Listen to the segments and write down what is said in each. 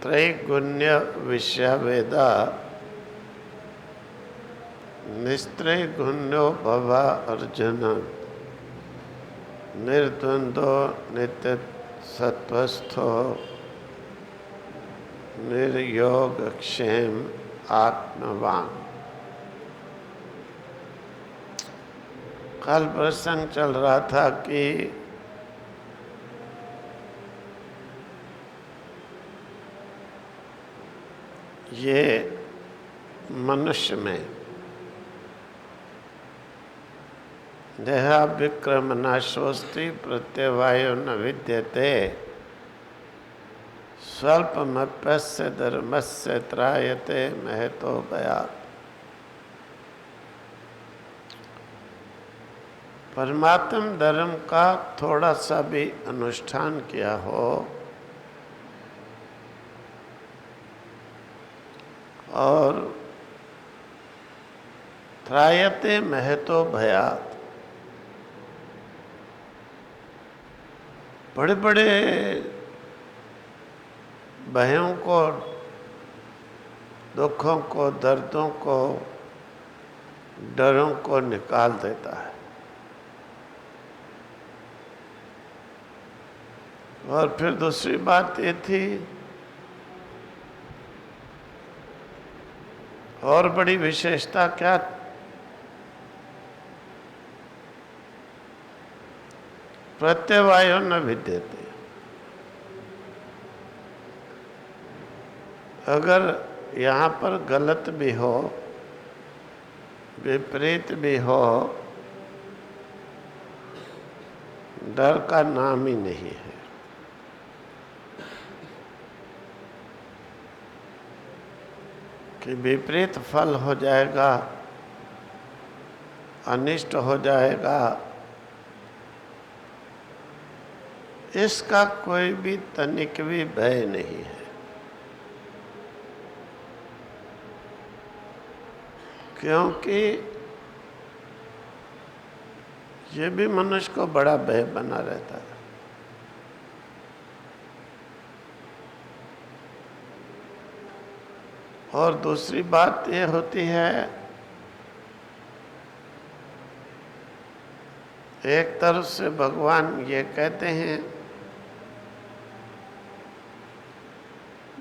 त्रैगुण्य विषयवेद निस्त्रैगुण्यो भव अर्जुन निर्द्वंद्वो नित्य सत्वस्थो निर्योगक्षेम आत्मवान। कल प्रसंग चल रहा था कि ये मनुष्य में देहाभिक्रम नाशोस्ति प्रत्यवायो न विद्यते स्वल्पमप्यस्य धर्मस्य त्रायते महतो भयात्। परमात्म धर्म का थोड़ा सा भी अनुष्ठान किया हो और त्रायते महतो भयात्, बड़े बड़े भयों को, दुखों को, दर्दों को, डरों को निकाल देता है। और फिर दूसरी बात ये थी, और बड़ी विशेषता क्या, प्रत्यवायो न विद्यते। अगर यहाँ पर गलत भी हो, विपरीत भी हो, डर का नाम ही नहीं है। कि विपरीत फल हो जाएगा, अनिष्ट हो जाएगा, इसका कोई भी तनिक भी भय नहीं है। क्योंकि ये भी मनुष्य को बड़ा भय बना रहता है। और दूसरी बात ये होती है, एक तरफ से भगवान ये कहते हैं,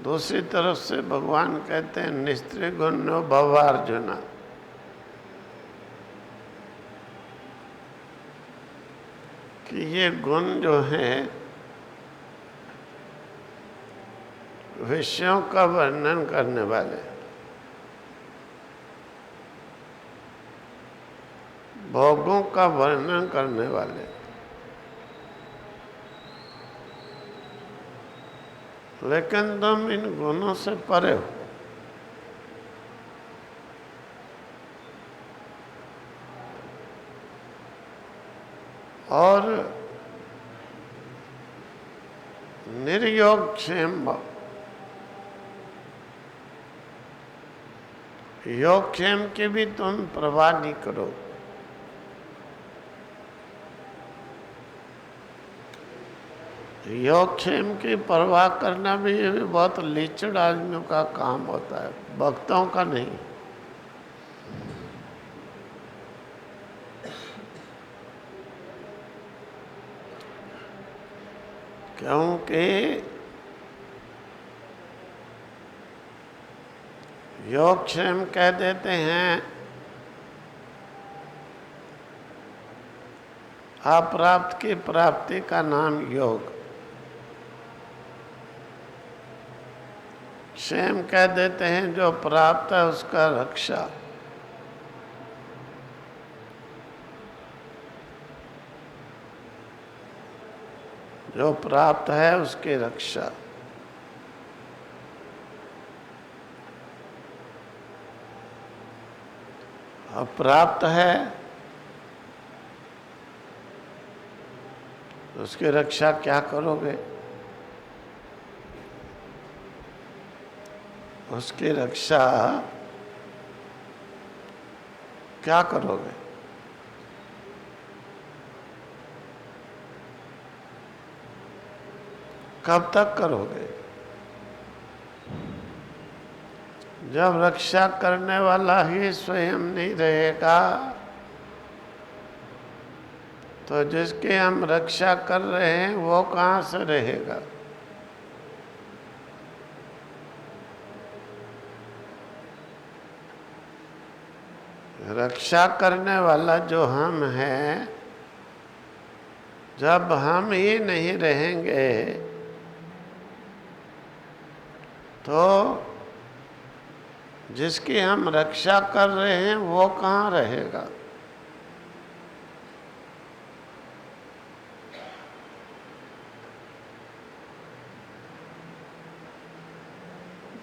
दूसरी तरफ से भगवान कहते हैं निस्त्रिगुण्यो भव अर्जुन। कि ये गुण जो हैं विषयों का वर्णन करने वाले, भोगों का वर्णन करने वाले, लेकिन तुम इन गुणों से परे हो। और निर्योगक्षेम, योगक्षेम की भी तुम परवाह नहीं करो। योगक्षेम की परवाह करना भी ये भी बहुत लीचड़ आदमियों का काम होता है, भक्तों का नहीं। क्योंकि योगक्षेम कह देते हैं, अप्राप्त की प्राप्ति का नाम योग। क्षेम कह देते हैं जो प्राप्त है उसका रक्षा। जो प्राप्त है उसकी रक्षा। अप्राप्त है उसकी रक्षा क्या करोगे? उसकी रक्षा क्या करोगे? कब तक करोगे? जब रक्षा करने वाला ही स्वयं नहीं रहेगा तो जिसकी हम रक्षा कर रहे हैं वो कहाँ से रहेगा। रक्षा करने वाला जो हम हैं, जब हम ही नहीं रहेंगे तो जिसकी हम रक्षा कर रहे हैं वो कहाँ रहेगा।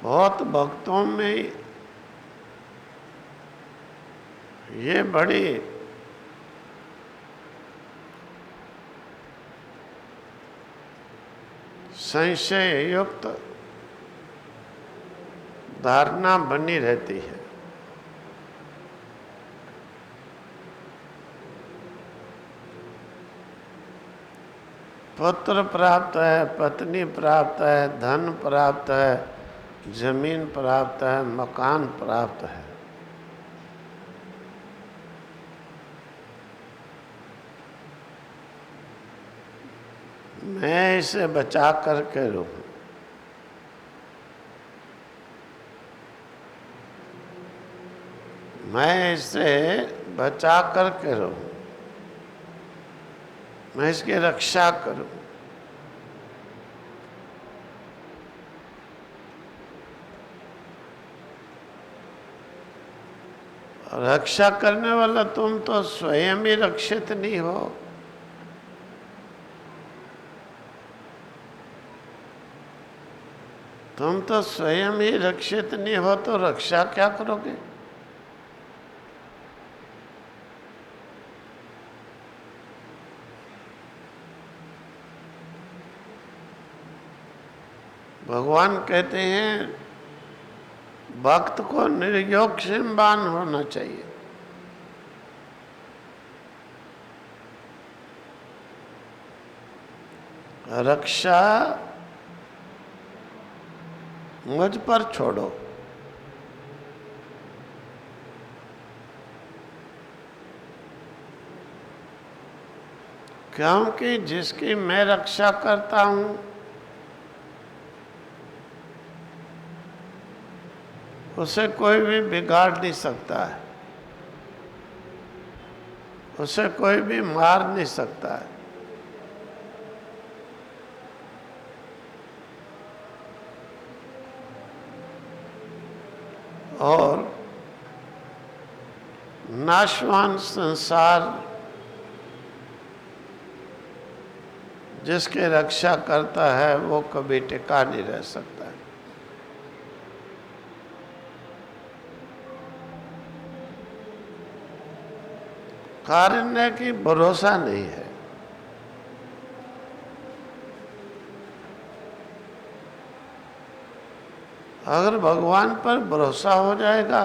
बहुत भक्तों में ये बड़ी संशय युक्त धारणा बनी रहती है। पुत्र प्राप्त है, पत्नी प्राप्त है, धन प्राप्त है, जमीन प्राप्त है, मकान प्राप्त है, मैं इसे बचा करके रहूं। मैं इसे बचा करके रहूं, मैं इसकी रक्षा करूं। रक्षा करने वाला तुम तो स्वयं ही रक्षित नहीं हो। तुम तो स्वयं ही रक्षित नहीं हो तो रक्षा क्या करोगे। भगवान कहते हैं भक्त को निर्योगक्षेमवान होना चाहिए। रक्षा मुझ पर छोड़ो। क्योंकि जिसकी मैं रक्षा करता हूं उसे कोई भी बिगाड़ नहीं सकता है, उसे कोई भी मार नहीं सकता है। और नाशवान संसार जिसकी रक्षा करता है वो कभी टिका नहीं रह सकता है। कारण की भरोसा नहीं है। अगर भगवान पर भरोसा हो जाएगा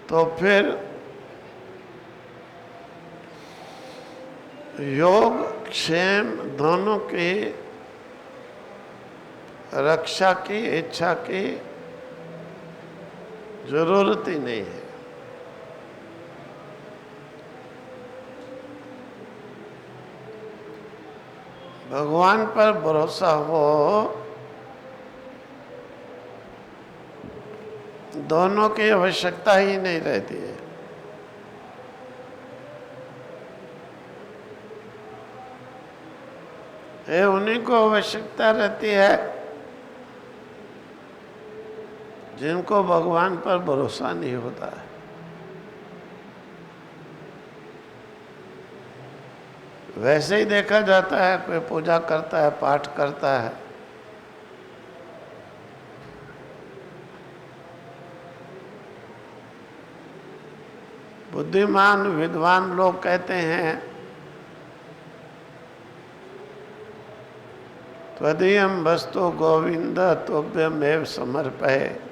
तो फिर योग क्षेम दोनों की रक्षा की इच्छा की जरूरत ही नहीं है। भगवान पर भरोसा हो, दोनों की आवश्यकता ही नहीं रहती है। ये उन्हीं को आवश्यकता रहती है जिनको भगवान पर भरोसा नहीं होता है। वैसे ही देखा जाता है, कोई पूजा करता है, पाठ करता है, बुद्धिमान विद्वान लोग कहते हैं त्वदीयं वस्तु गोविंद तुभ्यमेव समर्पये।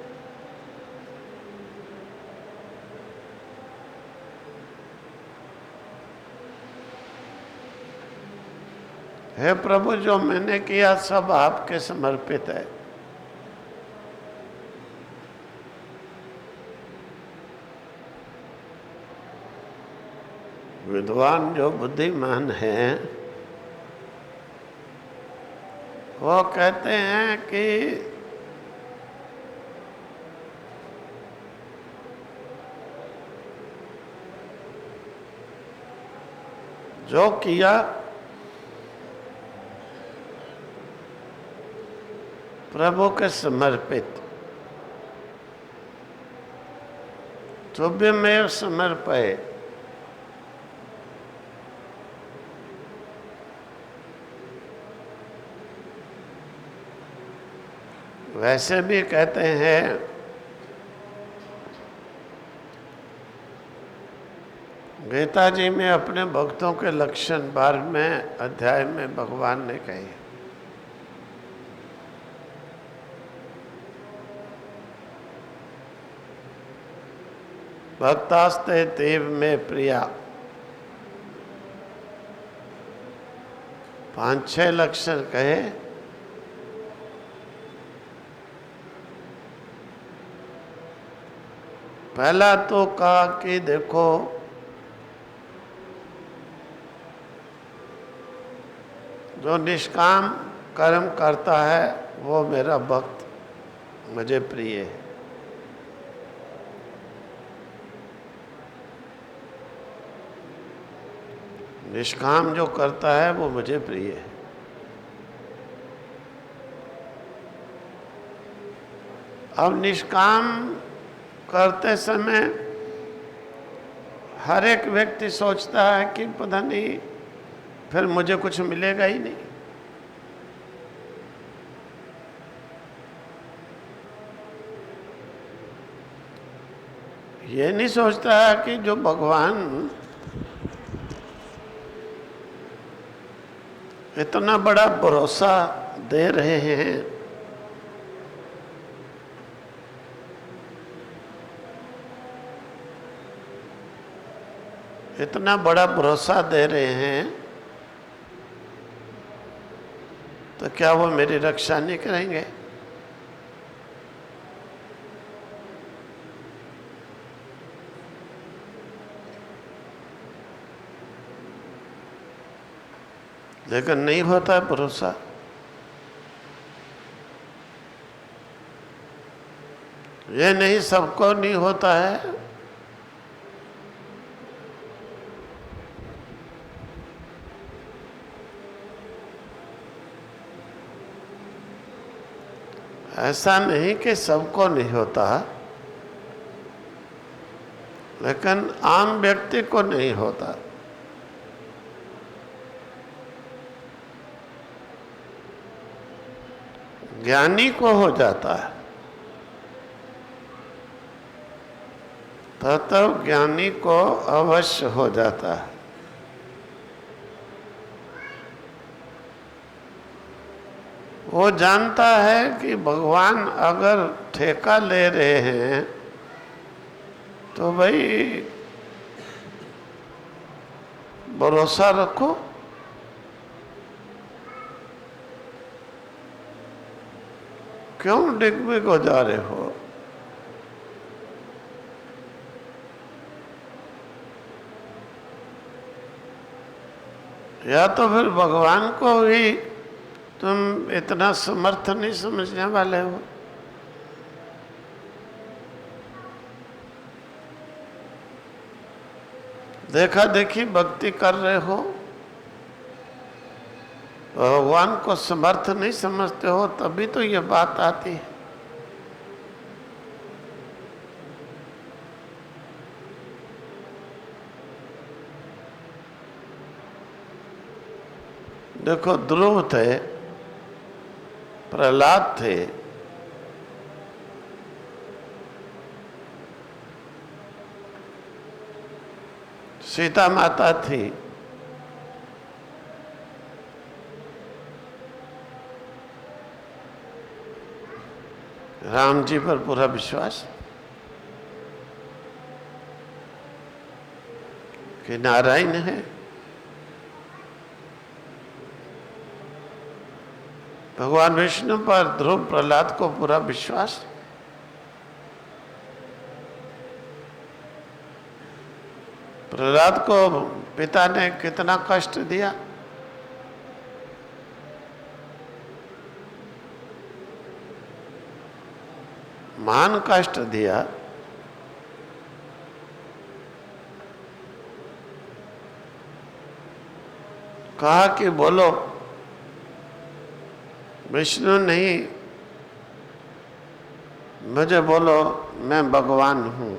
हे प्रभु, जो मैंने किया सब आपके समर्पित है। विद्वान जो बुद्धिमान हैं वो कहते हैं कि जो किया प्रभु के समर्पित, तुभ्यमेव समर्पये। वैसे भी कहते हैं गीता जी में अपने भक्तों के लक्षण 12वें अध्याय में भगवान ने कहे, भक्तास्ते तीव में प्रिया। 5-6 लक्षण कहे। पहला तो कहा कि देखो जो निष्काम कर्म करता है वो मेरा भक्त मुझे प्रिय है। निष्काम जो करता है वो मुझे प्रिय है। अब निष्काम करते समय हर एक व्यक्ति सोचता है कि पता नहीं फिर मुझे कुछ मिलेगा ही नहीं। ये नहीं सोचता है कि जो भगवान इतना बड़ा भरोसा दे रहे हैं, इतना बड़ा भरोसा दे रहे हैं, तो क्या वो मेरी रक्षा नहीं करेंगे? लेकिन नहीं होता है भरोसा। ये नहीं, सबको नहीं होता है। ऐसा नहीं कि सबको नहीं होता, लेकिन आम व्यक्ति को नहीं होता। ज्ञानी को हो जाता है। तब ज्ञानी को अवश्य हो जाता है। वो जानता है कि भगवान अगर ठेका ले रहे हैं तो भाई भरोसा रखो। क्यों डिगमिग हो जा रहे हो? या तो फिर भगवान को भी तुम इतना समर्थ नहीं समझने वाले हो। देखा देखी भक्ति कर रहे हो, भगवान को समर्थ नहीं समझते हो, तभी तो ये बात आती है। देखो, ध्रुव थे, प्रहलाद थे, सीता माता थी, राम जी पर पूरा विश्वास कि नारायण है। भगवान विष्णु पर ध्रुव प्रहलाद को पूरा विश्वास। प्रहलाद को पिता ने कितना कष्ट दिया। महान कष्ट दिया। कहा कि बोलो, विष्णु नहीं, मुझे बोलो, मैं भगवान हूं।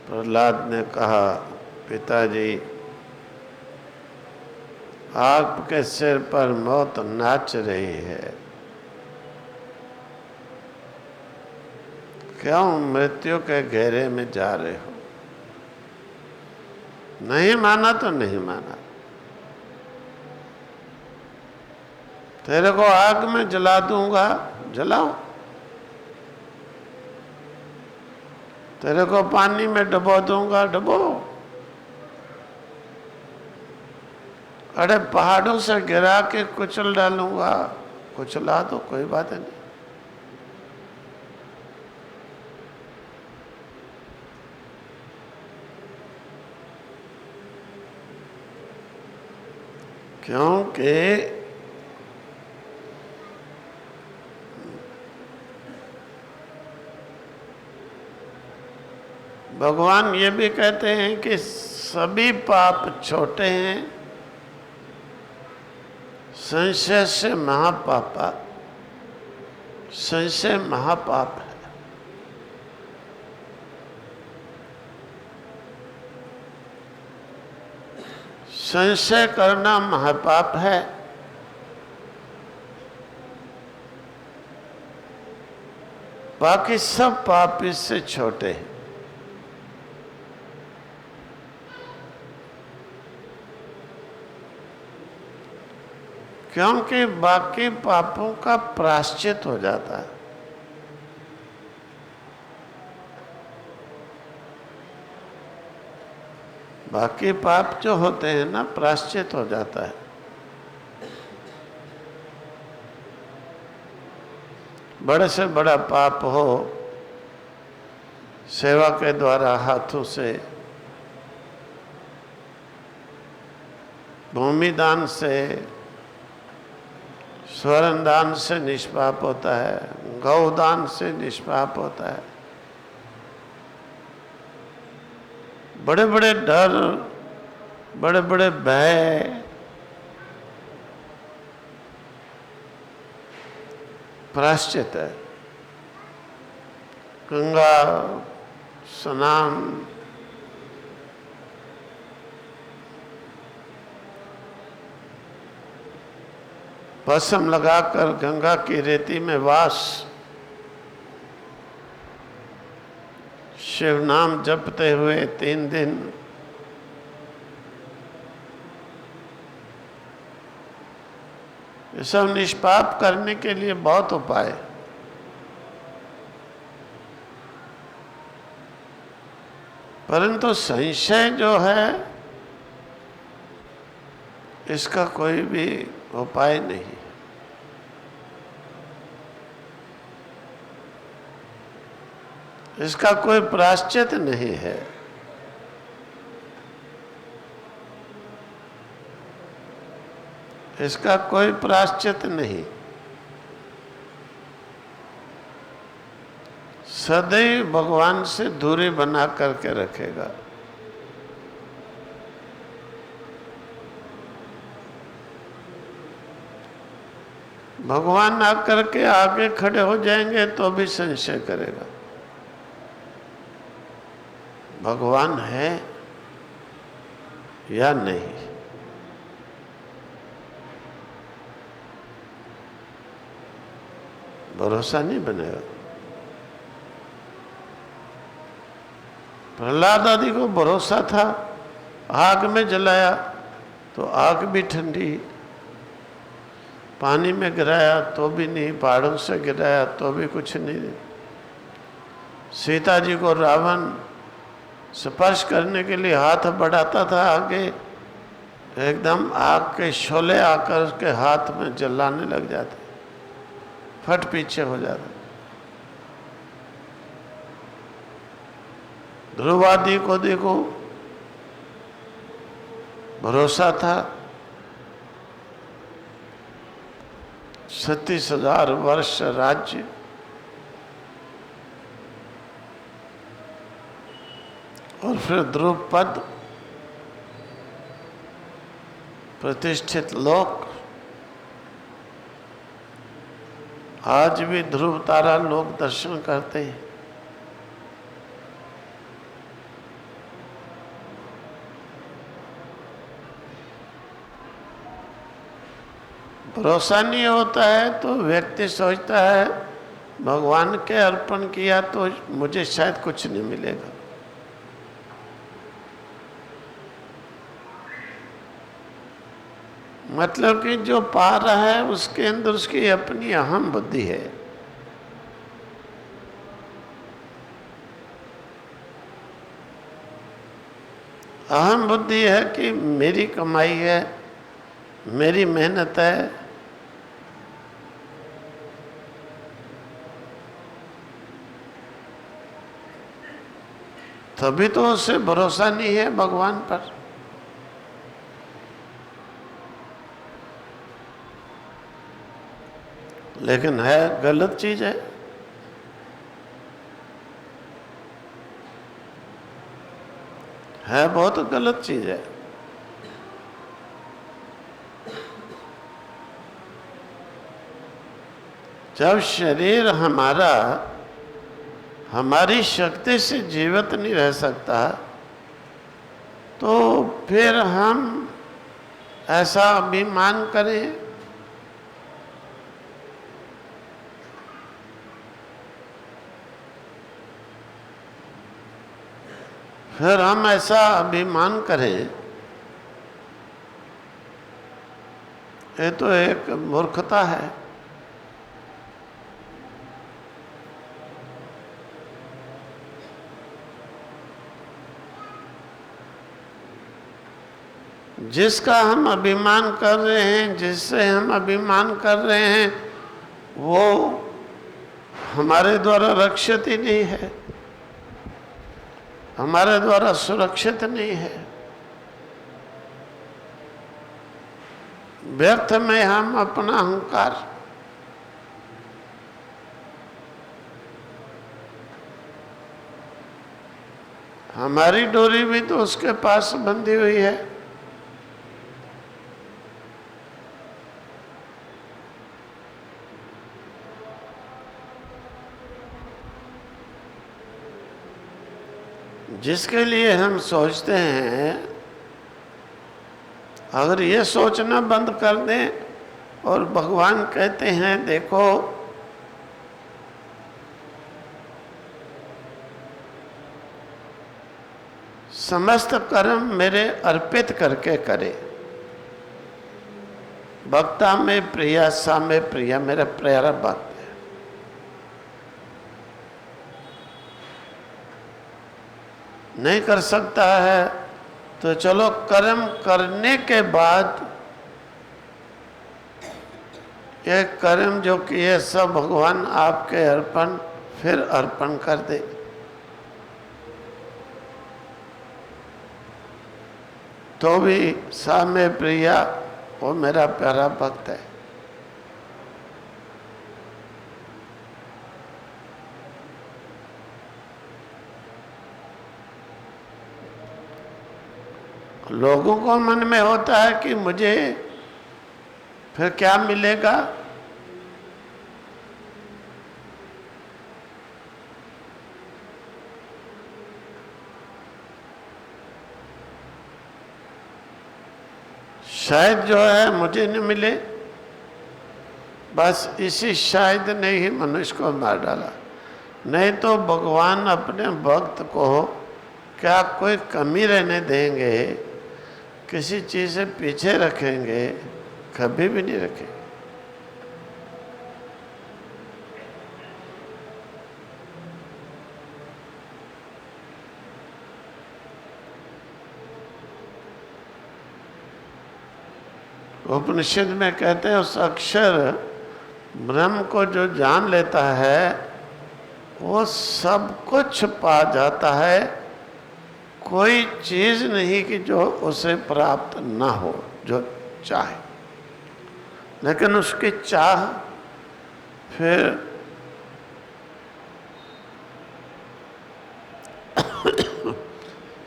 प्रहलाद ने कहा, पिताजी, आपके सिर पर मौत नाच रही है, क्यों मृत्यु के घेरे में जा रहे हो? नहीं माना तो नहीं माना, तेरे को आग में जला दूंगा, जलाओ। तेरे को पानी में डुबो दूंगा, डुबो। अरे पहाड़ों से गिरा के कुचल डालूंगा, कुचला दो, कोई बात नहीं। क्योंकि भगवान ये भी कहते हैं कि सभी पाप छोटे हैं, संशय से महापापा, संशय महापाप है। संशय करना महापाप है। बाकी सब पाप इससे छोटे हैं। क्योंकि बाकी पापों का प्रायश्चित हो जाता है। बाकी पाप जो होते हैं ना, प्रायश्चित हो जाता है। बड़े से बड़ा पाप हो, सेवा के द्वारा हाथों से, भूमि दान से, स्वर्ण दान से निष्पाप होता है, गौदान से निष्पाप होता है। बड़े बड़े डर, बड़े बड़े भय, प्रायश्चित है। गंगा स्नान, भस्म लगाकर गंगा की रेती में वास, शिव नाम जपते हुए 3 दिन, ये सब निष्पाप करने के लिए बहुत उपाय। परंतु संशय जो है, इसका कोई भी उपाय नहीं। इसका कोई प्रायश्चित नहीं है। इसका कोई प्रायश्चित नहीं। सदैव भगवान से दूरी बना करके रखेगा। भगवान आकर के आगे खड़े हो जाएंगे तो भी संशय करेगा, भगवान है या नहीं। भरोसा नहीं बनेगा। प्रहलाद आदि को भरोसा था, आग में जलाया तो आग भी ठंडी, पानी में गिराया तो भी नहीं, पहाड़ों से गिराया तो भी कुछ नहीं। सीता जी को रावण स्पर्श करने के लिए हाथ बढ़ाता था आगे, एकदम आग के शोले आकर उसके हाथ में जलाने लग जाते, फट पीछे हो जाते। ध्रुव आदि को देखो, भरोसा था 37,000 वर्ष राज्य, और फिर ध्रुव पद, प्रतिष्ठित लोक। आज भी ध्रुव तारा लोग दर्शन करते हैं। भरोसा नहीं होता है तो व्यक्ति सोचता है भगवान के अर्पण किया तो मुझे शायद कुछ नहीं मिलेगा। मतलब कि जो पा रहा है उसके अंदर उसकी अपनी अहम बुद्धि है। अहम बुद्धि है कि मेरी कमाई है, मेरी मेहनत है, तभी तो उसे भरोसा नहीं है भगवान पर। लेकिन है गलत चीज है बहुत गलत चीज है। जब शरीर हमारा हमारी शक्ति से जीवित नहीं रह सकता तो फिर हम ऐसा अभिमान करें, फिर हम ऐसा अभिमान करें, ये तो एक मूर्खता है। जिसका हम अभिमान कर रहे हैं, जिससे हम अभिमान कर रहे हैं, वो हमारे द्वारा रक्षित ही नहीं है, हमारे द्वारा सुरक्षित नहीं है। व्यर्थ में हम अपना अहंकार, हमारी डोरी भी तो उसके पास बंधी हुई है। जिसके लिए हम सोचते हैं, अगर ये सोचना बंद कर दें और भगवान कहते हैं देखो समस्त कर्म मेरे अर्पित करके करे, भक्ता में प्रिया सा में प्रिया, मेरा प्यारा भक्त है। नहीं कर सकता है तो चलो कर्म करने के बाद ये कर्म जो किए सब भगवान आपके अर्पण, फिर अर्पण कर दे। तो भी सा में प्रिया, वो मेरा प्यारा भक्त है। लोगों को मन में होता है कि मुझे फिर क्या मिलेगा, शायद जो है मुझे नहीं मिले। बस इसी शायद ने ही मनुष्य को मार डाला। नहीं तो भगवान अपने भक्त को क्या कोई कमी रहने देंगे, किसी चीज से पीछे रखेंगे? कभी भी नहीं रखेंगे। उपनिषद में कहते हैं उस अक्षर ब्रह्म को जो जान लेता है वो सब कुछ पा जाता है, कोई चीज नहीं कि जो उसे प्राप्त ना हो जो चाहे। लेकिन उसकी चाह फिर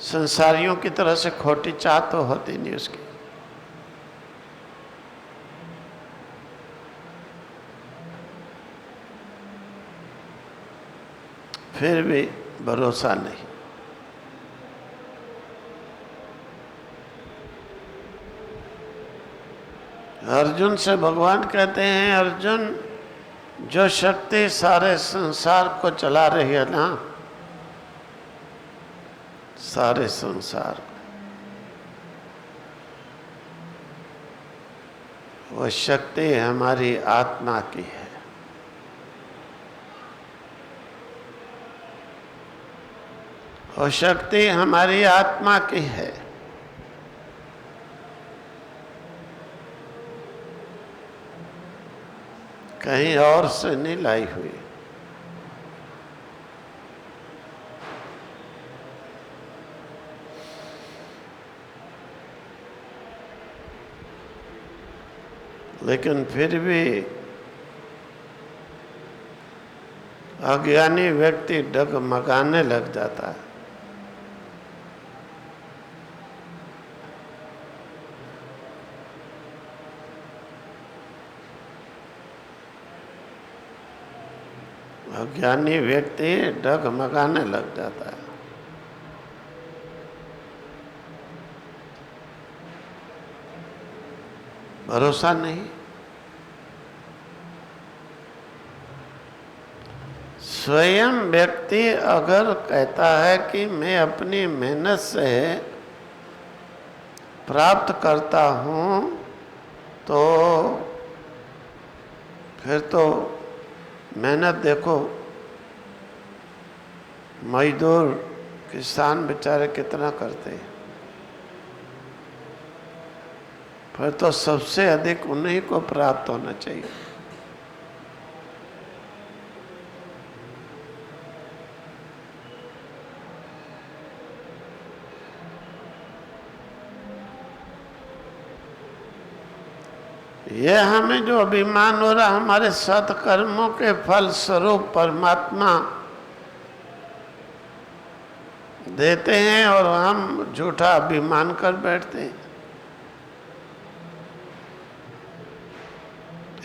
संसारियों की तरह से खोटी चाह तो होती नहीं उसकी। फिर भी भरोसा नहीं। अर्जुन से भगवान कहते हैं, अर्जुन जो शक्ति सारे संसार को चला रही है ना, सारे संसार को, वो शक्ति हमारी आत्मा की है। वो शक्ति हमारी आत्मा की है। कहीं और से नहीं लाई हुई। लेकिन फिर भी अज्ञानी व्यक्ति डगमगाने लग जाता है। अज्ञानी व्यक्ति डगमगाने लग जाता है। भरोसा नहीं। स्वयं व्यक्ति अगर कहता है कि मैं अपनी मेहनत से प्राप्त करता हूँ, तो फिर तो मेहनत देखो, मजदूर किसान बेचारे कितना करते हैं। फिर तो सबसे अधिक उन्हीं को प्राप्त होना चाहिए। यह हमें जो अभिमान हो रहा, हमारे सत्कर्मों के फल स्वरूप परमात्मा देते हैं और हम झूठा अभिमान कर बैठते हैं,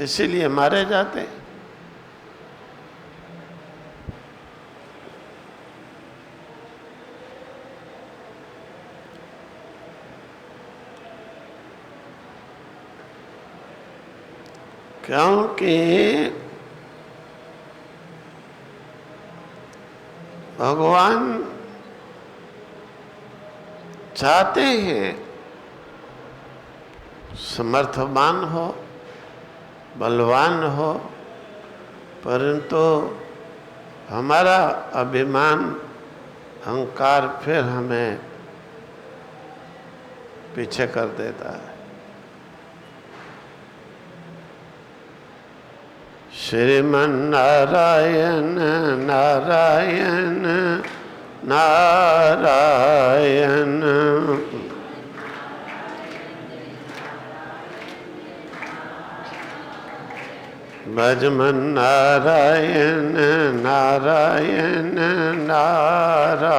इसीलिए मारे जाते हैं। क्योंकि भगवान चाहते हैं समर्थवान हो, बलवान हो, परंतु हमारा अभिमान, अहंकार फिर हमें पीछे कर देता है। श्रीमन नारायण नारायण नारायण, भजमन नारायण नारायण नारायण।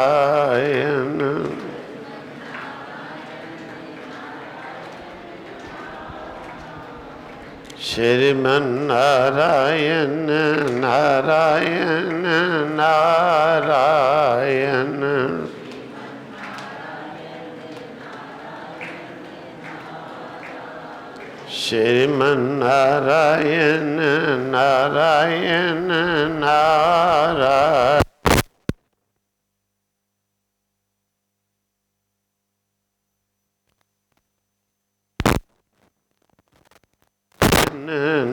श्रीमन नारायण नारायण नारायण, श्रीमन नारायण नारायण नारायण।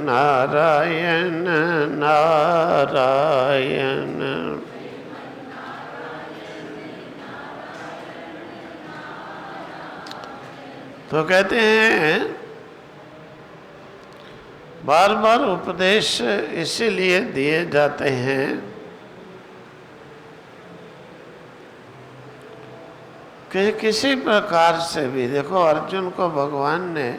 नारायण नारायण। तो कहते हैं बार बार उपदेश इसीलिए दिए जाते हैं कि किसी प्रकार से भी, देखो अर्जुन को भगवान ने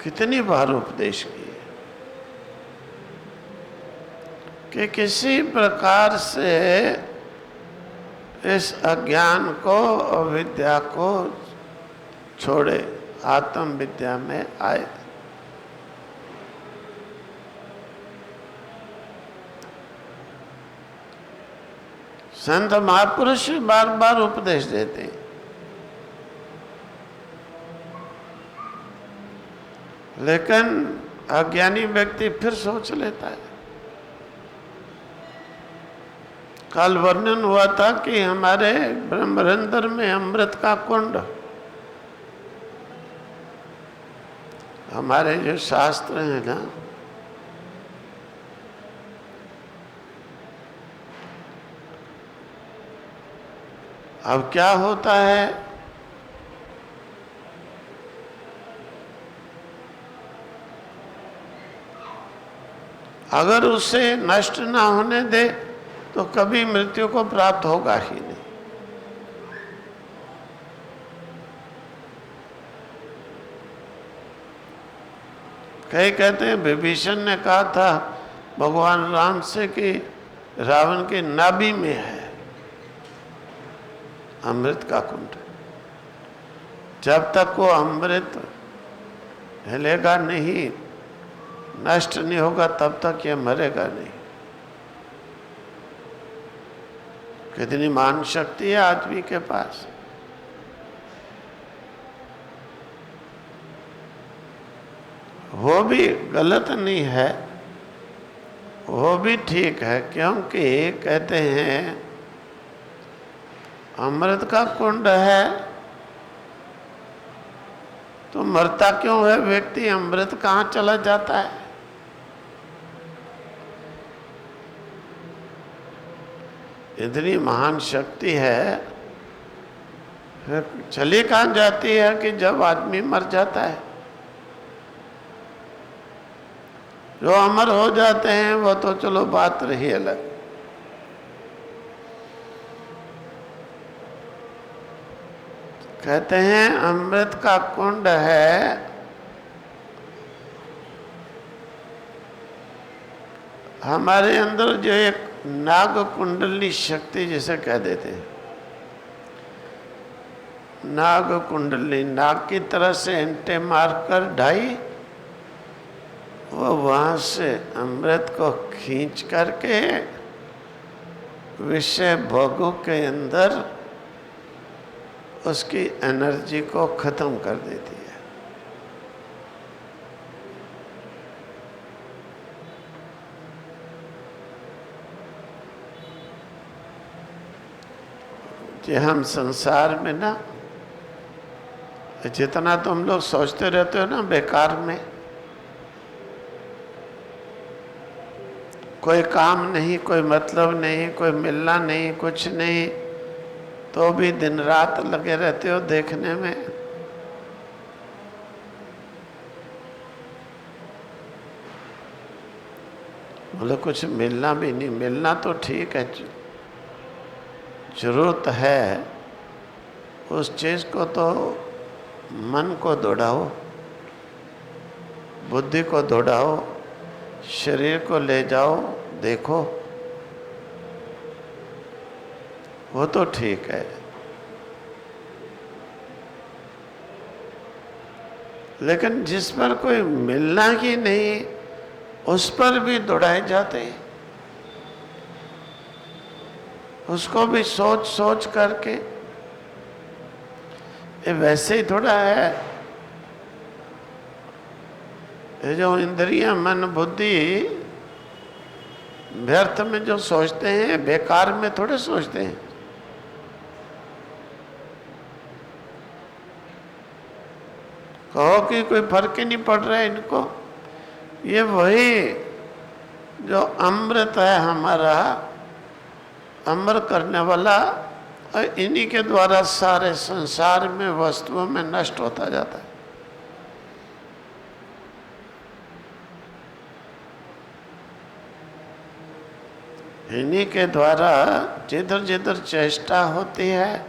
कितनी बार उपदेश किए कि किसी प्रकार से इस अज्ञान को, अविद्या को छोड़े, आत्म विद्या में आए। संत महापुरुष बार बार उपदेश देते हैं, लेकिन अज्ञानी व्यक्ति फिर सोच लेता है। कल वर्णन हुआ था कि हमारे ब्रह्मरंध्र में अमृत का कुंड, हमारे जो शास्त्र हैं ना, अब क्या होता है, अगर उसे नष्ट ना होने दे तो कभी मृत्यु को प्राप्त होगा ही नहीं। कई कहते हैं विभीषण ने कहा था भगवान राम से कि रावण के नाभि में है अमृत का कुंड, जब तक वो अमृत हिलेगा नहीं, नष्ट नहीं होगा, तब तक ये मरेगा नहीं। कितनी मान शक्ति है आदमी के पास। वो भी गलत नहीं है, वो भी ठीक है, क्योंकि कहते हैं अमृत का कुंड है तो मरता क्यों है व्यक्ति? अमृत कहाँ चला जाता है? इतनी महान शक्ति है, फिर चली कहाँ जाती है कि जब आदमी मर जाता है। जो अमर हो जाते हैं वो तो चलो बात रही अलग। कहते हैं अमृत का कुंड है, हमारे अंदर जो एक नाग कुंडली शक्ति जिसे कह देते हैं, नाग कुंडली, नाग की तरह से एंटे मारकर ढाई, वो वहां से अमृत को खींच करके विषय भोगों के अंदर उसकी एनर्जी को खत्म कर देती है। कि हम संसार में ना जितना तुम लोग सोचते रहते हो ना बेकार में, कोई काम नहीं, कोई मतलब नहीं, कोई मिलना नहीं, कुछ नहीं, तो भी दिन रात लगे रहते हो देखने में। बोले कुछ मिलना भी नहीं, मिलना तो ठीक है, जरूरत है, उस चीज को तो मन को दौड़ाओ, बुद्धि को दौड़ाओ, शरीर को ले जाओ, देखो, वो तो ठीक है। लेकिन जिस पर कोई मिलना ही नहीं, उस पर भी दौड़ाए जाते हैं, उसको भी सोच सोच करके। ये वैसे ही थोड़ा है, ये जो इंद्रियां, मन, बुद्धि व्यर्थ में जो सोचते हैं, बेकार में थोड़े सोचते हैं। कहो कि कोई फर्क ही नहीं पड़ रहा है इनको, ये वही जो अमृत है हमारा, अमर करने वाला, और इन्हीं के द्वारा सारे संसार में वस्तुओं में नष्ट होता जाता है। इन्हीं के द्वारा जिधर जिधर चेष्टा होती है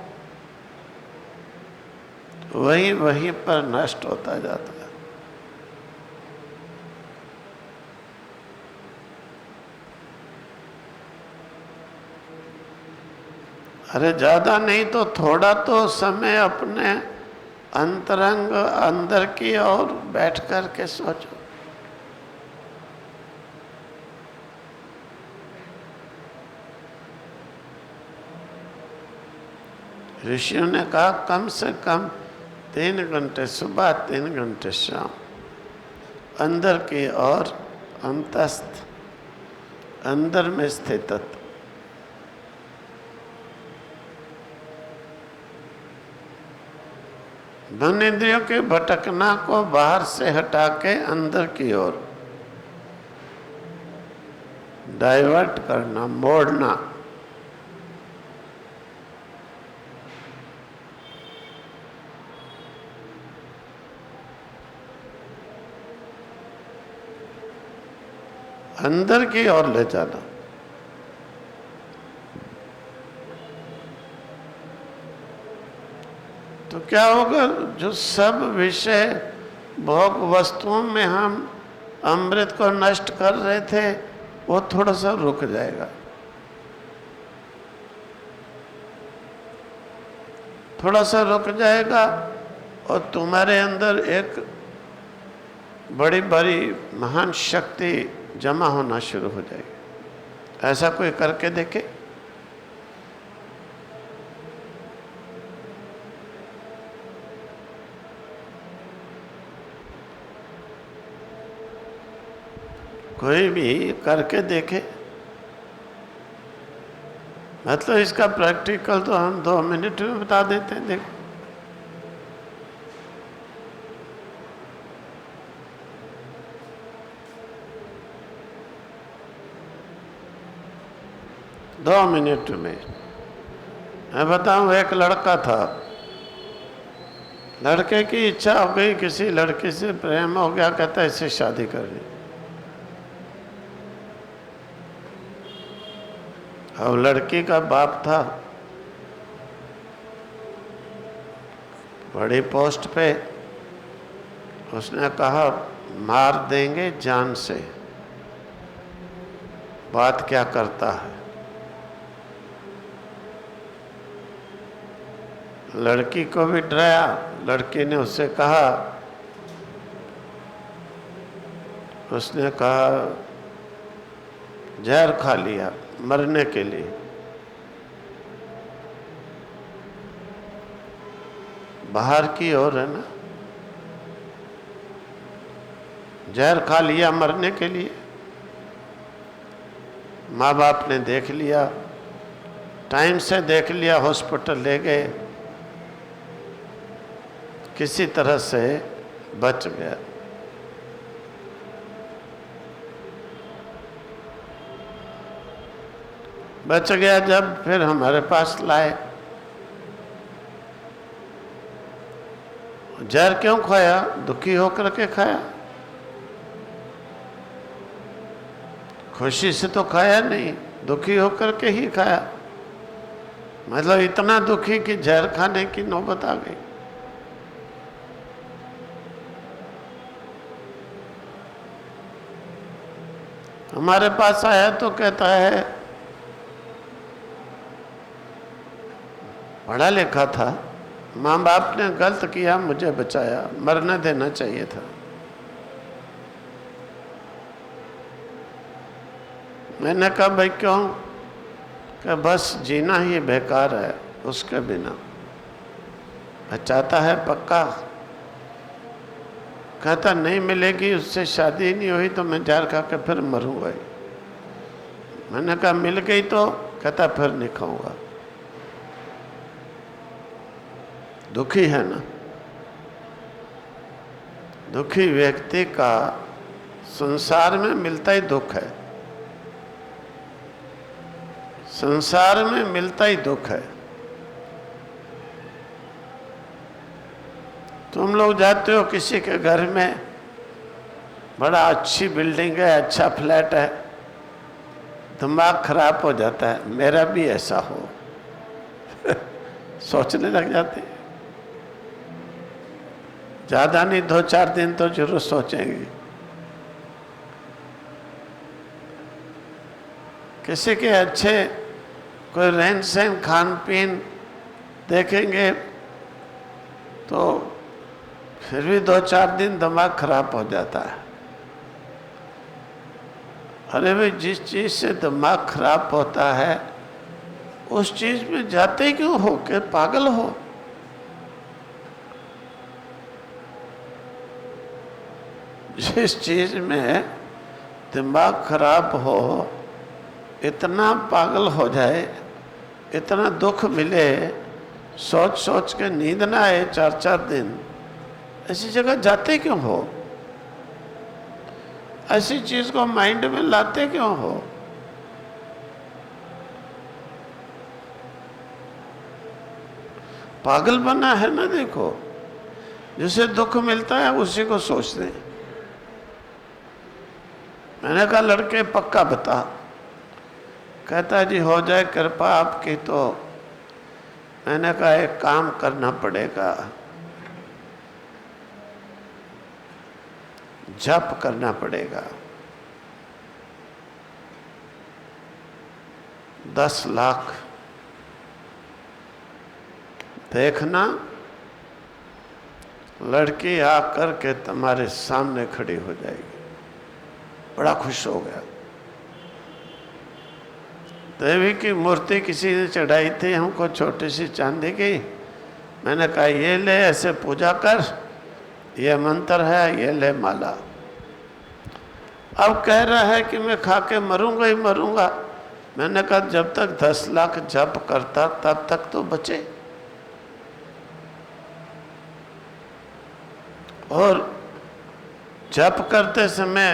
वहीं वहीं पर नष्ट होता जाता है। अरे ज्यादा नहीं तो थोड़ा तो समय अपने अंतरंग अंदर की ओर बैठ कर के सोचो। ऋषियों ने कहा कम से कम 3 घंटे सुबह 3 घंटे शाम अंदर की ओर अंतस्थ अंदर में स्थित। मन इंद्रियों के भटकना को बाहर से हटा के अंदर की ओर डाइवर्ट करना, मोड़ना। अंदर की ओर ले जाना। तो क्या होगा, जो सब विषय भोग वस्तुओं में हम अमृत को नष्ट कर रहे थे वो थोड़ा सा रुक जाएगा, थोड़ा सा रुक जाएगा और तुम्हारे अंदर एक बड़ी बड़ी महान शक्ति जमा होना शुरू हो जाएगी। ऐसा कोई करके देखे? कोई भी करके देखे। मतलब इसका प्रैक्टिकल तो हम 2 मिनट में बता देते हैं। देखो, दो मिनट में मैं बताऊं। एक लड़का था, लड़के की इच्छा हो गई, किसी लड़की से प्रेम हो गया, कहता है इससे शादी करनी। अब लड़की का बाप था बड़ी पोस्ट पे, उसने कहा मार देंगे जान से, बात क्या करता है। लड़की को भी डराया। लड़की ने उससे कहा, उसने कहा जहर खा लिया मरने के लिए। बाहर की ओर है ना, जहर खा लिया मरने के लिए। माँ बाप ने देख लिया, टाइम से देख लिया, हॉस्पिटल ले गए, किसी तरह से बच गया। बच गया। जब फिर हमारे पास लाए, जहर क्यों खाया? दुखी होकर के खाया, खुशी से तो खाया नहीं, दुखी होकर के ही खाया। मतलब इतना दुखी कि जहर खाने की नौबत आ गई। हमारे पास आया तो कहता है पढ़ा लिखा था, माँ बाप ने गलत किया, मुझे बचाया, मरने देना चाहिए था। मैंने कहा भाई क्यों? कि बस जीना ही बेकार है उसके बिना। चाहता है पक्का? कहता नहीं मिलेगी, उससे शादी नहीं हुई तो मैं जहर खा के फिर मरूंगा ही। मैंने कहा मिल गई तो? कहता फिर नहीं खाऊंगा। दुखी है ना। दुखी व्यक्ति का संसार में मिलता ही दुख है, संसार में मिलता ही दुख है। तुम लोग जाते हो किसी के घर में, बड़ा अच्छी बिल्डिंग है, अच्छा फ्लैट है, दिमाग खराब हो जाता है, मेरा भी ऐसा हो सोचने लग जाते हैं। ज़्यादा नहीं, 2-4 दिन तो जरूर सोचेंगे। किसी के अच्छे कोई रहन सहन खान पीन देखेंगे तो फिर भी 2-4 दिन दिमाग खराब हो जाता है। अरे भाई, जिस चीज़ से दिमाग खराब होता है उस चीज़ में जाते क्यों हो कि पागल हो? जिस चीज़ में दिमाग खराब हो, इतना पागल हो जाए, इतना दुख मिले, सोच सोच के नींद ना आए 4-4 दिन, ऐसी जगह जाते क्यों हो? ऐसी चीज को माइंड में लाते क्यों हो? पागल बना है ना। देखो, जिसे दुख मिलता है उसी को सोचते हैं। मैंने कहा लड़के पक्का बता। कहता जी हो जाए कृपा आपकी। तो मैंने कहा एक काम करना पड़ेगा, जप करना पड़ेगा। 10 लाख देखना, लड़की आकर के तुम्हारे सामने खड़ी हो जाएगी। बड़ा खुश हो गया। देवी की मूर्ति किसी ने चढ़ाई थी हमको, छोटी सी चांदी की। मैंने कहा ये ले, ऐसे पूजा कर, ये मंत्र है, ये ले माला। अब कह रहा है कि मैं खा के मरूंगा ही मरूंगा। मैंने कहा जब तक 10 लाख जप करता तब तक तो बचे। और जप करते समय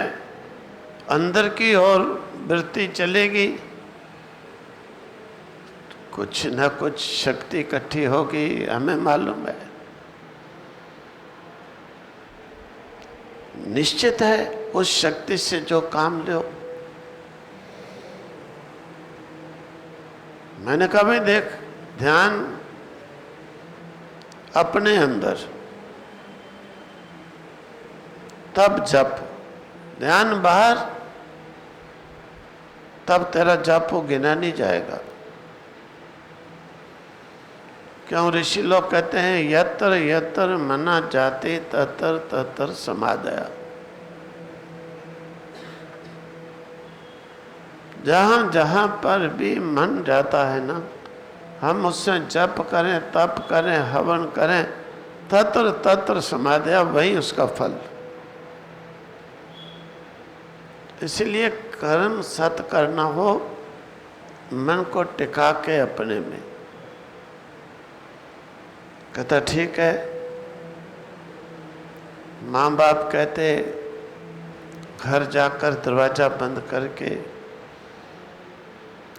अंदर की ओर वृत्ति चलेगी, कुछ न कुछ शक्ति इकट्ठी होगी, हमें मालूम है। निश्चित है उस शक्ति से जो काम लो। मैंने कहा भाई देख, ध्यान अपने अंदर, तब जप। ध्यान बाहर, तब तेरा जप वो गिना नहीं जाएगा। क्यों? ऋषि लोग कहते हैं यत्र यत्र मना जाते तत्र तत्र समादया। जहां जहां पर भी मन जाता है ना, हम उससे जप करें, तप करें, हवन करें, तत्र तत्र समादया, वही उसका फल। इसलिए कर्म सत करना हो, मन को टिका के अपने में। कहता ठीक है। माँ बाप कहते घर जाकर दरवाजा बंद करके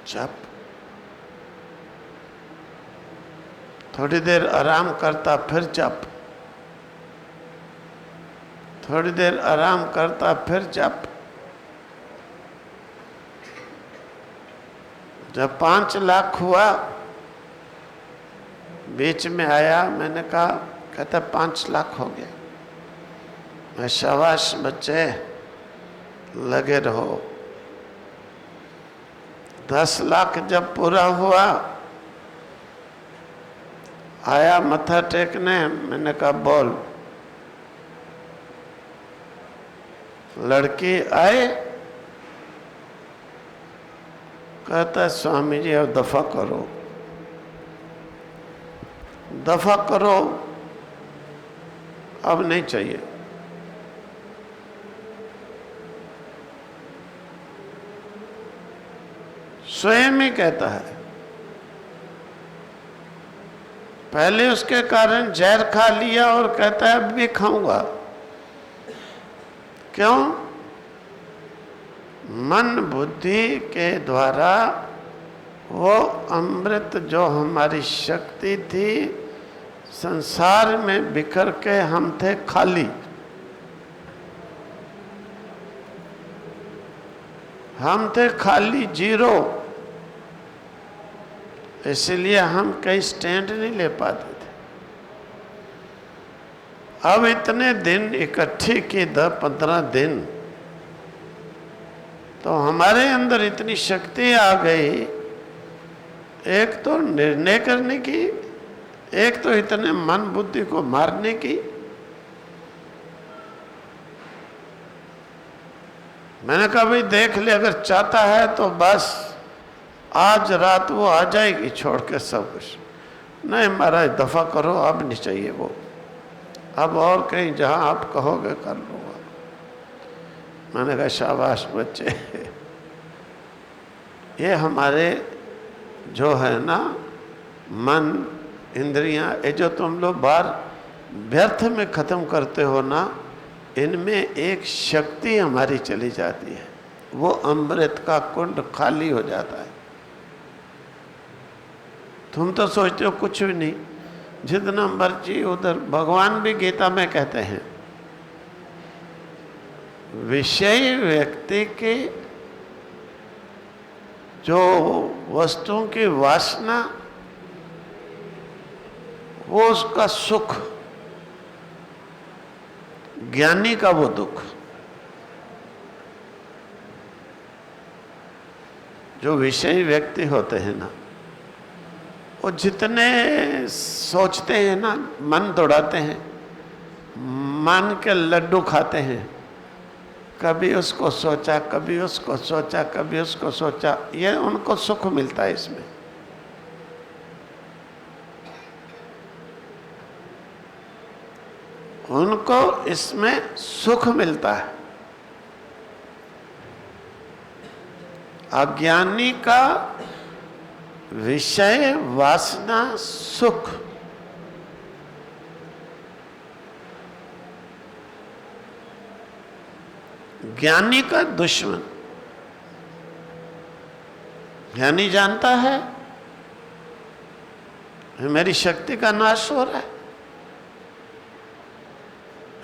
जप। थोड़ी देर आराम करता, फिर जप। थोड़ी देर आराम करता, फिर जप। जब 5 लाख हुआ, बीच में आया, मैंने कहा, कहता 5 लाख हो गया। मैं शाबाश बच्चे, लगे रहो। 10 लाख जब पूरा हुआ, आया मत्था टेकने। मैंने कहा बोल। लड़की आए, कहता स्वामी जी अब दफा करो, दफा करो, अब नहीं चाहिए। स्वयं ही कहता है। पहले उसके कारण जहर खा लिया और कहता है अब भी खाऊंगा। क्यों? मन बुद्धि के द्वारा वो अमृत जो हमारी शक्ति थी, संसार में बिखर के हम थे खाली। हम थे खाली जीरो, इसलिए हम कहीं स्टैंड नहीं ले पाते थे। अब इतने दिन इकट्ठे के 10-15 दिन, तो हमारे अंदर इतनी शक्ति आ गई, एक तो निर्णय करने की, एक तो इतने मन बुद्धि को मारने की। मैंने कहा भाई देख ले, अगर चाहता है तो बस आज रात वो आ जाएगी छोड़ के सब कुछ। नहीं महाराज दफा करो, अब नहीं चाहिए वो, अब और कहीं जहां आप कहोगे कर लूँगा। मैंने कहा शाबाश बच्चे, ये हमारे जो है ना मन इंद्रियां, ये जो तुम लोग बाहर व्यर्थ में ख़त्म करते हो ना, इनमें एक शक्ति हमारी चली जाती है, वो अमृत का कुंड खाली हो जाता है। तुम तो सोचते हो कुछ भी नहीं, जितना मर्जी उधर। भगवान भी गीता में कहते हैं विषय व्यक्ति के जो वस्तुओं की वासना, वो उसका सुख, ज्ञानी का वो दुख। जो विषयी व्यक्ति होते हैं ना, वो जितने सोचते हैं ना, मन दौड़ाते हैं, मन के लड्डू खाते हैं, कभी उसको सोचा, कभी उसको सोचा, कभी उसको सोचा, ये उनको सुख मिलता है इसमें। उनको इसमें सुख मिलता है। अज्ञानी का विषय वासना सुख, ज्ञानी का दुश्मन। ज्ञानी जानता है मेरी शक्ति का नाश हो रहा है,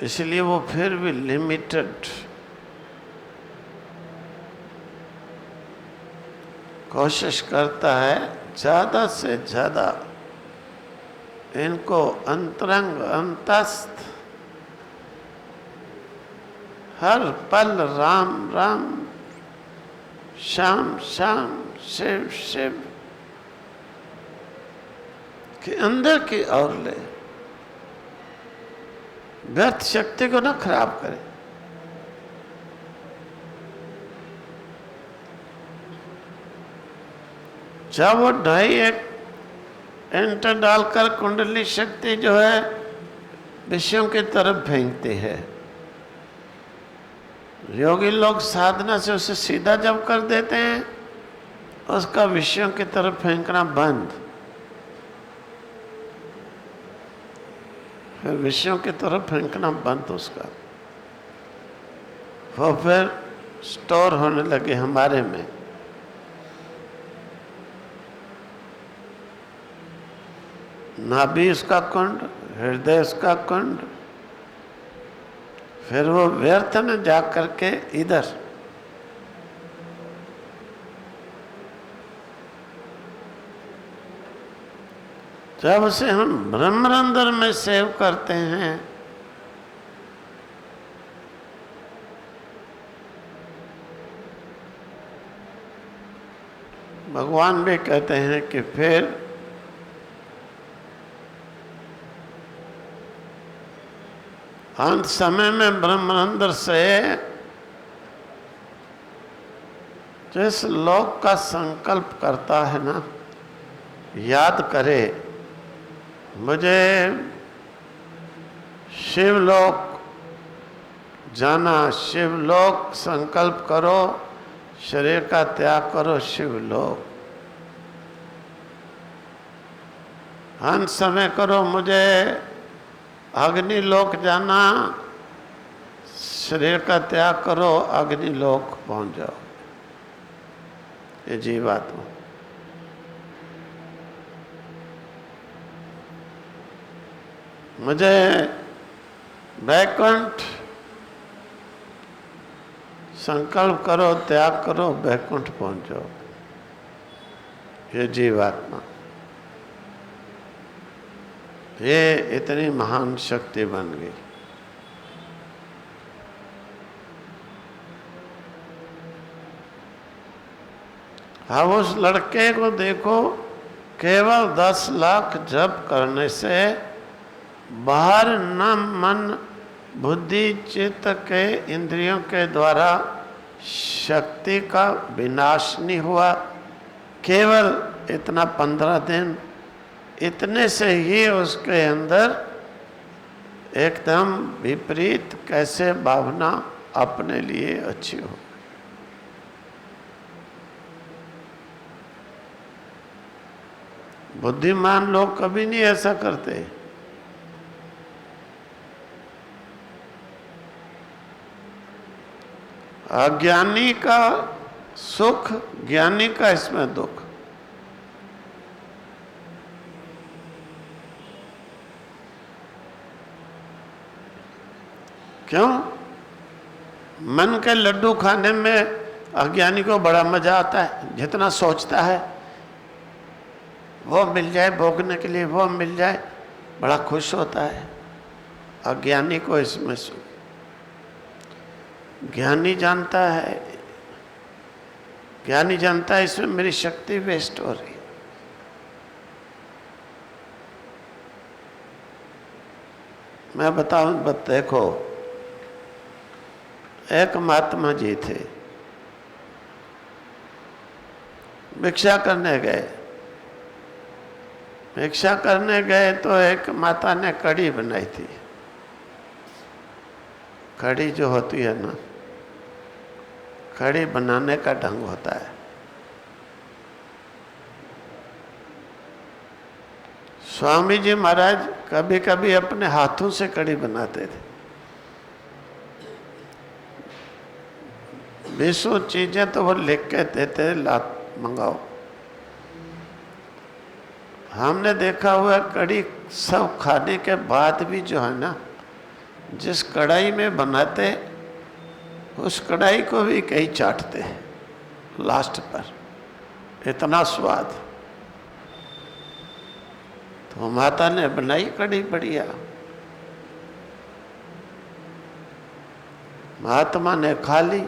इसलिए वो फिर भी लिमिटेड कोशिश करता है ज़्यादा से ज़्यादा इनको अंतरंग अंतस्थ हर पल राम राम, श्याम श्याम, शिव शिव के अंदर की ओर ले, व्यर्थ शक्ति को ना खराब करे। जब वो 2.5-1 एंटर डालकर कुंडली शक्ति जो है विषयों की तरफ फेंकती है, योगी लोग साधना से उसे सीधा जब कर देते हैं, उसका विषयों की तरफ फेंकना बंद। फिर विषयों की तरफ फेंकना बंद उसका, वो फिर स्टोर होने लगे हमारे में। नाभि उसका कुंड, हृदय उसका कुंड, फिर वो व्यर्थ में जा करके इधर जब उसे हम ब्रह्मरंध्र में सेव करते हैं, भगवान भी कहते हैं कि फिर अंत समय में ब्रह्मरंध्र से जिस लोक का संकल्प करता है ना, याद करे मुझे शिवलोक जाना, शिवलोक संकल्प करो, शरीर का त्याग करो, शिवलोक। अंत समय करो मुझे अग्निलोक जाना, शरीर का त्याग करो, अग्निलोक पहुंच जाओ। ये जीवात्मा मुझे वैकुंठ संकल्प करो, त्याग करो, वैकुंठ पहुंचो। ये जीवात्मा, ये इतनी महान शक्ति बन गई। अब उस लड़के को देखो, केवल 10 लाख जप करने से बाहर न मन बुद्धि चित्त के इंद्रियों के द्वारा शक्ति का विनाश नहीं हुआ। केवल इतना 15 दिन, इतने से ही उसके अंदर एकदम विपरीत कैसे भावना अपने लिए अच्छी हो। बुद्धिमान लोग कभी नहीं ऐसा करते। अज्ञानी का सुख, ज्ञानी का इसमें दुख। क्यों? मन के लड्डू खाने में अज्ञानी को बड़ा मजा आता है। जितना सोचता है वो मिल जाए, भोगने के लिए वो मिल जाए, बड़ा खुश होता है। अज्ञानी को इसमें सुख। ज्ञानी जानता है, ज्ञानी जानता है इसमें मेरी शक्ति वेस्ट हो रही है। मैं बताऊं, देखो, एक महात्मा जी थे, भिक्षा करने गए। भिक्षा करने गए तो एक माता ने कढ़ी बनाई थी। कढ़ी जो होती है ना, कढ़ी बनाने का ढंग होता है। स्वामी जी महाराज कभी कभी अपने हाथों से कढ़ी बनाते थे। 20 चीजें तो वो लिख के देते, ला मंगाओ। हमने देखा हुआ कढ़ी सब खाने के बाद भी जो है ना, जिस कढ़ाई में बनाते उस कढ़ाई को भी कई चाटते हैं लास्ट पर, इतना स्वाद। तो माता ने बनाई कढ़ी बढ़िया, महात्मा ने खा ली।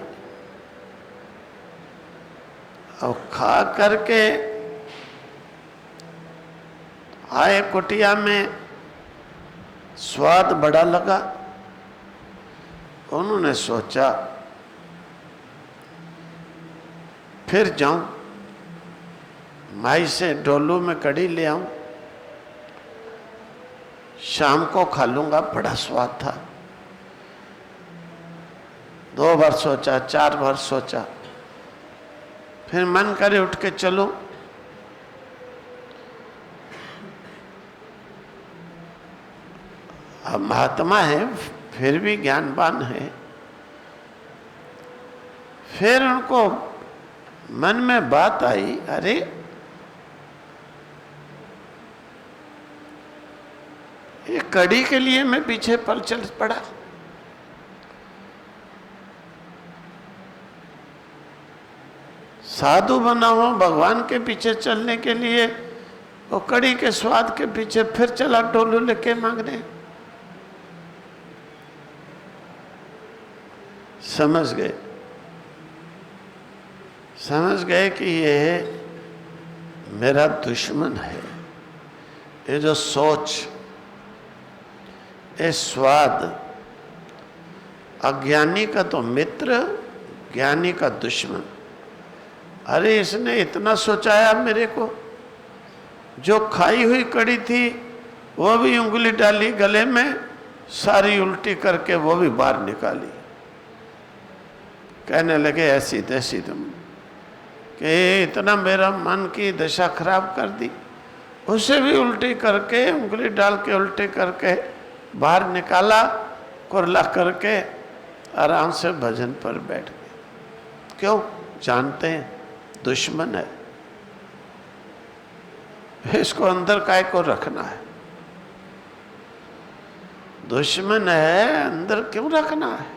और खा करके आए कुटिया में, स्वाद बड़ा लगा। उन्होंने सोचा फिर जाऊं, माई से डोलू में कढ़ी ले आऊं, शाम को खा लूंगा। बड़ा स्वाद था। 2 बार सोचा, 4 बार सोचा, फिर मन करे उठ के चलो। अब महात्मा है, फिर भी ज्ञानवान है। फिर उनको मन में बात आई, अरे ये कड़ी के लिए मैं पीछे पल चल पड़ा। साधु बना हूं भगवान के पीछे चलने के लिए, वो कड़ी के स्वाद के पीछे फिर चला डोलू लेके मांगने। समझ गए कि ये मेरा दुश्मन है। ये जो सोच, ये स्वाद, अज्ञानी का तो मित्र, ज्ञानी का दुश्मन। अरे इसने इतना सोचाया मेरे को। जो खाई हुई कड़ी थी वो भी उंगली डाली गले में, सारी उल्टी करके वो भी बाहर निकाली। कहने लगे ऐसी तैसी तुम, कि इतना मेरा मन की दशा खराब कर दी। उसे भी उल्टी करके, उंगली डाल के उल्टी करके बाहर निकाला, कुरला करके आराम से भजन पर बैठ गए। क्यों? जानते हैं दुश्मन है, इसको अंदर काय को रखना है। दुश्मन है, अंदर क्यों रखना है?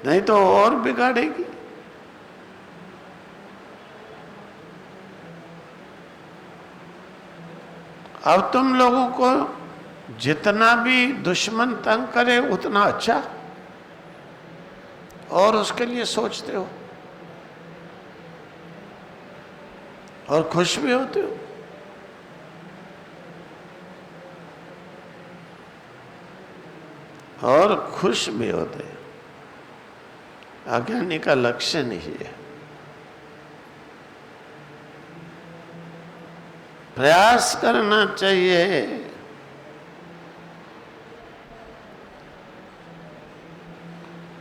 नहीं तो और बिगाड़ेगी। अब तुम लोगों को जितना भी दुश्मन तंग करे उतना अच्छा, और उसके लिए सोचते हो और खुश भी होते हो। और खुश भी होते हैं। अज्ञानी का लक्ष्य नहीं है। प्रयास करना चाहिए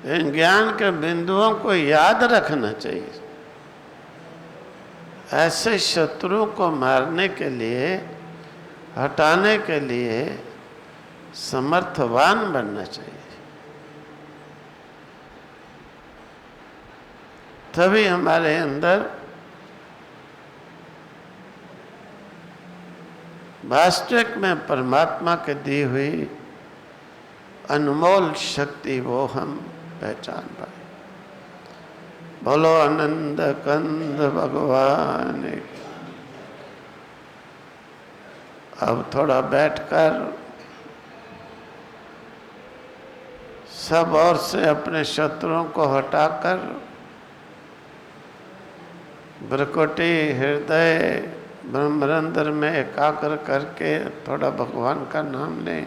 इन ज्ञान के बिंदुओं को याद रखना चाहिए। ऐसे शत्रुओं को मारने के लिए, हटाने के लिए समर्थवान बनना चाहिए। तभी हमारे अंदर वास्तविक में परमात्मा के दी हुई अनमोल शक्ति वो हम पहचान पाए। बोलो आनंद कंद भगवान। अब थोड़ा बैठकर सब ओर से अपने शत्रुओं को हटाकर भ्रुकुटी हृदय ब्रह्मरंध्र में एकाग्र करके थोड़ा भगवान का नाम लें।